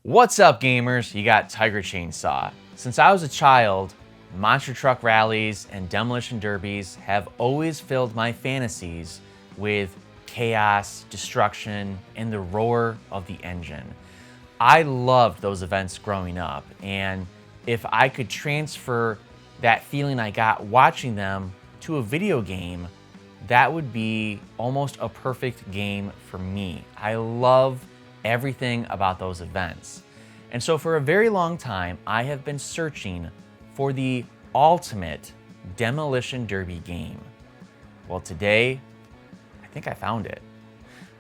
What's up, gamers? You got TigerChainsaw. Since I was a child, monster truck rallies and demolition derbies have always filled my fantasies with chaos, destruction, and the roar of the engine. I loved those events growing up, and if I could transfer that feeling I got watching them to a video game, that would be almost a perfect game for me. I love everything about those events. And so for a very long time, I have been searching for the ultimate demolition derby game. Well, today, I think I found it.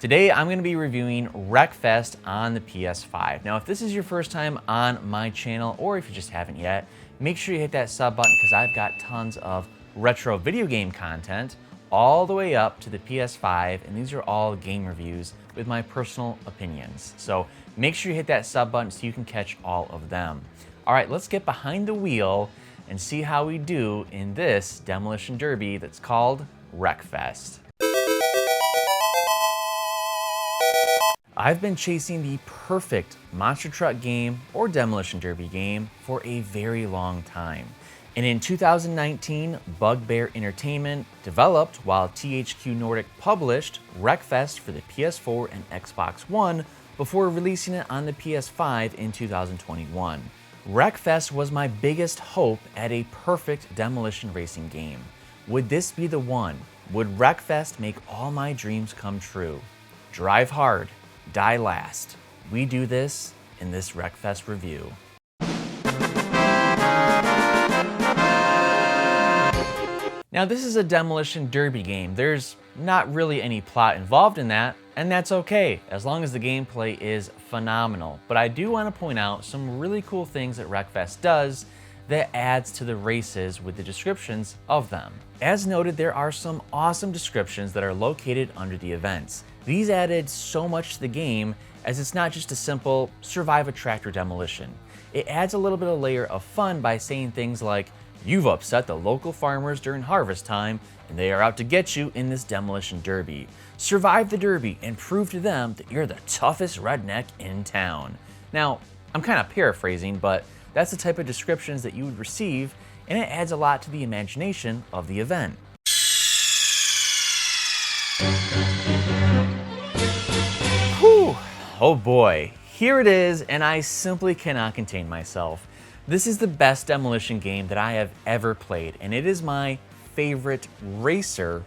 Today, I'm gonna be reviewing Wreckfest on the PS5. Now, if this is your first time on my channel, or if you just haven't yet, make sure you hit that sub button because I've got tons of retro video game content all the way up to the PS5, and these are all game reviews with my personal opinions. So make sure you hit that sub button so you can catch all of them. All right, let's get behind the wheel and see how we do in this demolition derby that's called Wreckfest. I've been chasing the perfect monster truck game or demolition derby game for a very long time. And in 2019, Bugbear Entertainment developed while THQ Nordic published Wreckfest for the PS4 and Xbox One before releasing it on the PS5 in 2021. Wreckfest was my biggest hope at a perfect demolition racing game. Would this be the one? Would Wreckfest make all my dreams come true? Drive hard, die last. We do this in this Wreckfest review. Now, this is a demolition derby game. There's not really any plot involved in that, and that's okay, as long as the gameplay is phenomenal. But I do want to point out some really cool things that Wreckfest does that adds to the races with the descriptions of them. As noted, there are some awesome descriptions that are located under the events. These added so much to the game, as it's not just a simple survive a tractor demolition. It adds a little bit of layer of fun by saying things like, "You've upset the local farmers during harvest time, and they are out to get you in this demolition derby. Survive the derby and prove to them that you're the toughest redneck in town." Now, I'm kind of paraphrasing, but that's the type of descriptions that you would receive, and it adds a lot to the imagination of the event. Whew, oh boy, here it is, and I simply cannot contain myself. This is the best demolition game that I have ever played, and it is my favorite racer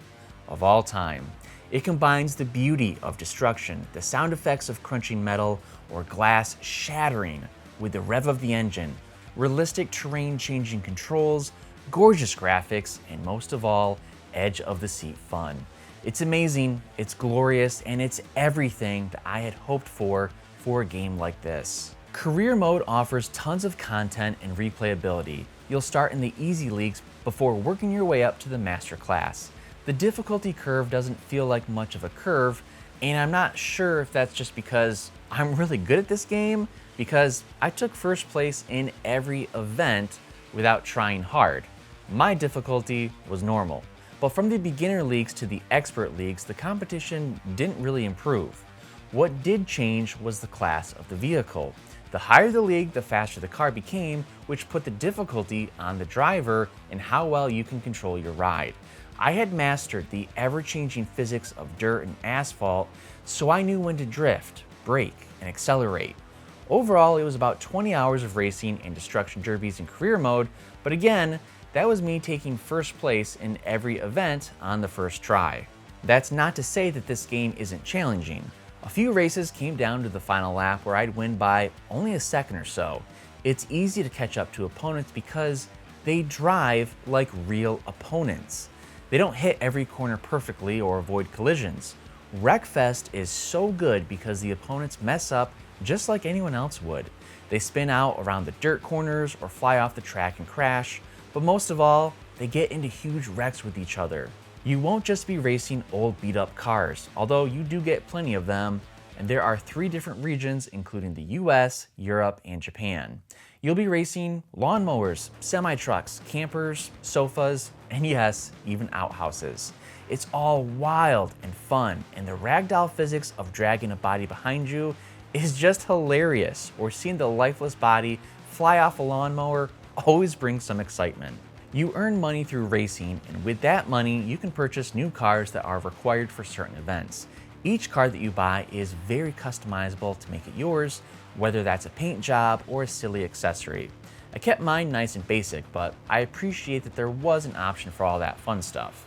of all time. It combines the beauty of destruction, the sound effects of crunching metal or glass shattering with the rev of the engine, realistic terrain-changing controls, gorgeous graphics, and most of all, edge-of-the-seat fun. It's amazing, it's glorious, and it's everything that I had hoped for a game like this. Career mode offers tons of content and replayability. You'll start in the easy leagues before working your way up to the master class. The difficulty curve doesn't feel like much of a curve, and I'm not sure if that's just because I'm really good at this game, because I took first place in every event without trying hard. My difficulty was normal, but from the beginner leagues to the expert leagues, the competition didn't really improve. What did change was the class of the vehicle. The higher the league, the faster the car became, which put the difficulty on the driver and how well you can control your ride. I had mastered the ever-changing physics of dirt and asphalt, so I knew when to drift, brake, and accelerate. Overall, it was about 20 hours of racing in destruction derbies in career mode, but again, that was me taking first place in every event on the first try. That's not to say that this game isn't challenging. A few races came down to the final lap where I'd win by only a second or so. It's easy to catch up to opponents because they drive like real opponents. They don't hit every corner perfectly or avoid collisions. Wreckfest is so good because the opponents mess up just like anyone else would. They spin out around the dirt corners or fly off the track and crash, but most of all, they get into huge wrecks with each other. You won't just be racing old beat-up cars, although you do get plenty of them, and there are 3 different regions including the US, Europe, and Japan. You'll be racing lawnmowers, semi-trucks, campers, sofas, and yes, even outhouses. It's all wild and fun, and the ragdoll physics of dragging a body behind you is just hilarious, or seeing the lifeless body fly off a lawnmower always brings some excitement. You earn money through racing, and with that money, you can purchase new cars that are required for certain events. Each car that you buy is very customizable to make it yours, whether that's a paint job or a silly accessory. I kept mine nice and basic, but I appreciate that there was an option for all that fun stuff.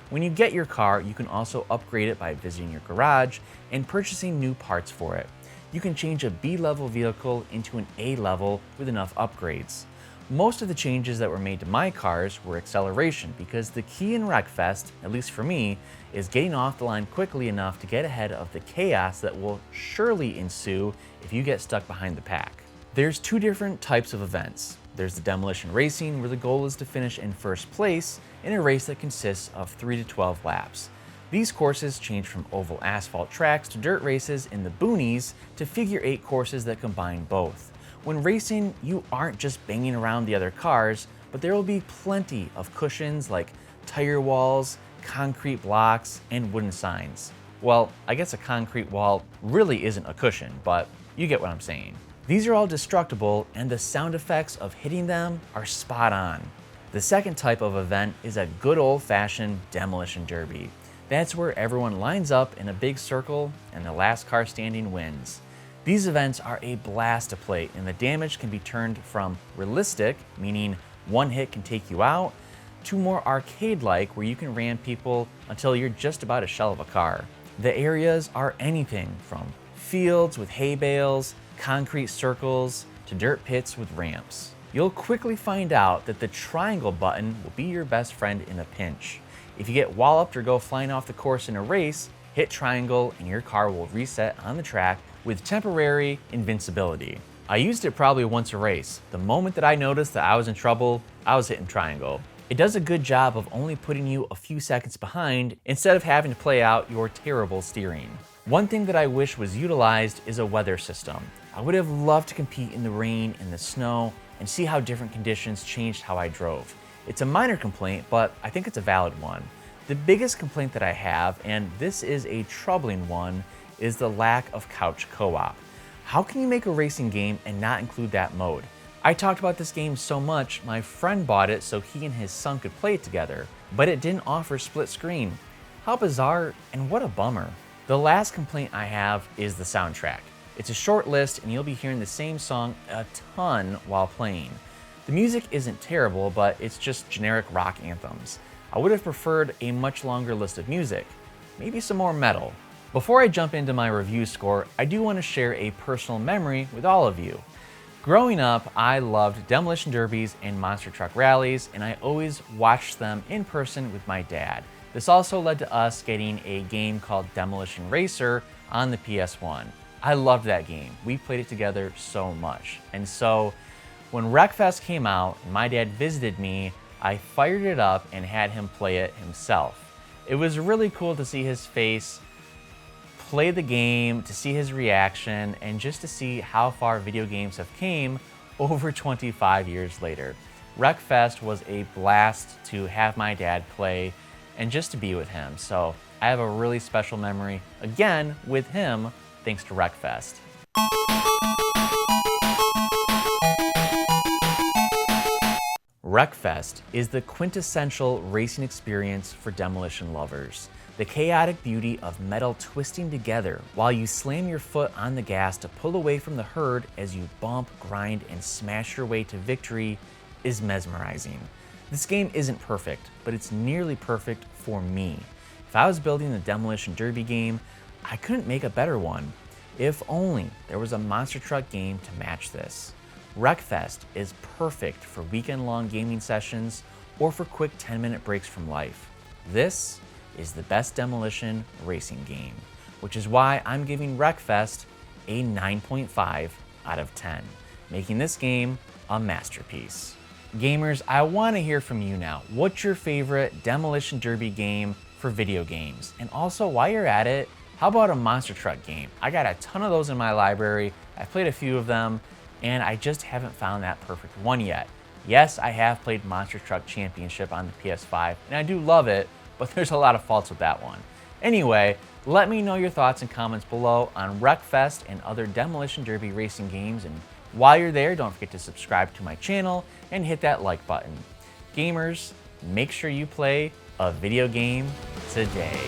When you get your car, you can also upgrade it by visiting your garage and purchasing new parts for it. You can change a B-level vehicle into an A-level with enough upgrades. Most of the changes that were made to my cars were acceleration, because the key in Wreckfest, at least for me, is getting off the line quickly enough to get ahead of the chaos that will surely ensue if you get stuck behind the pack. There's two different types of events. There's the Demolition Racing, where the goal is to finish in first place in a race that consists of 3 to 12 laps. These courses change from oval asphalt tracks to dirt races in the boonies to figure-8 courses that combine both. When racing, you aren't just banging around the other cars, but there will be plenty of cushions like tire walls, concrete blocks, and wooden signs. Well, I guess a concrete wall really isn't a cushion, but you get what I'm saying. These are all destructible, and the sound effects of hitting them are spot on. The second type of event is a good old-fashioned demolition derby. That's where everyone lines up in a big circle and the last car standing wins. These events are a blast to play, and the damage can be turned from realistic, meaning one hit can take you out, to more arcade-like, where you can ram people until you're just about a shell of a car. The areas are anything from fields with hay bales, concrete circles, to dirt pits with ramps. You'll quickly find out that the triangle button will be your best friend in a pinch. If you get walloped or go flying off the course in a race, hit triangle and your car will reset on the track with temporary invincibility. I used it probably once a race. The moment that I noticed that I was in trouble, I was hitting triangle. It does a good job of only putting you a few seconds behind instead of having to play out your terrible steering. One thing that I wish was utilized is a weather system. I would have loved to compete in the rain and the snow and see how different conditions changed how I drove. It's a minor complaint, but I think it's a valid one. The biggest complaint that I have, and this is a troubling one, is the lack of couch co-op. How can you make a racing game and not include that mode? I talked about this game so much, my friend bought it so he and his son could play it together, but it didn't offer split screen. How bizarre, and what a bummer. The last complaint I have is the soundtrack. It's a short list, and you'll be hearing the same song a ton while playing. The music isn't terrible, but it's just generic rock anthems. I would have preferred a much longer list of music, maybe some more metal. Before I jump into my review score, I do want to share a personal memory with all of you. Growing up, I loved demolition derbies and monster truck rallies, and I always watched them in person with my dad. This also led to us getting a game called Demolition Racer on the PS1. I loved that game. We played it together so much. And so when Wreckfest came out and my dad visited me, I fired it up and had him play it himself. It was really cool to see his face, play the game, to see his reaction, and just to see how far video games have came over 25 years later. Wreckfest was a blast to have my dad play and just to be with him. So I have a really special memory, again, with him, thanks to Wreckfest. Wreckfest is the quintessential racing experience for demolition lovers. The chaotic beauty of metal twisting together while you slam your foot on the gas to pull away from the herd as you bump, grind, and smash your way to victory is mesmerizing. This game isn't perfect, but it's nearly perfect for me. If I was building the Demolition Derby game, I couldn't make a better one. If only there was a monster truck game to match this. Wreckfest is perfect for weekend-long gaming sessions or for quick 10-minute breaks from life. This is the best demolition racing game, which is why I'm giving Wreckfest a 9.5 out of 10, making this game a masterpiece. Gamers, I want to hear from you now. What's your favorite Demolition Derby game for video games? And also, while you're at it, how about a monster truck game? I got a ton of those in my library. I've played a few of them, and I just haven't found that perfect one yet. Yes, I have played Monster Truck Championship on the PS5, and I do love it, but there's a lot of faults with that one. Anyway, let me know your thoughts and comments below on Wreckfest and other Demolition Derby racing games, and while you're there, don't forget to subscribe to my channel and hit that like button. Gamers, make sure you play a video game today.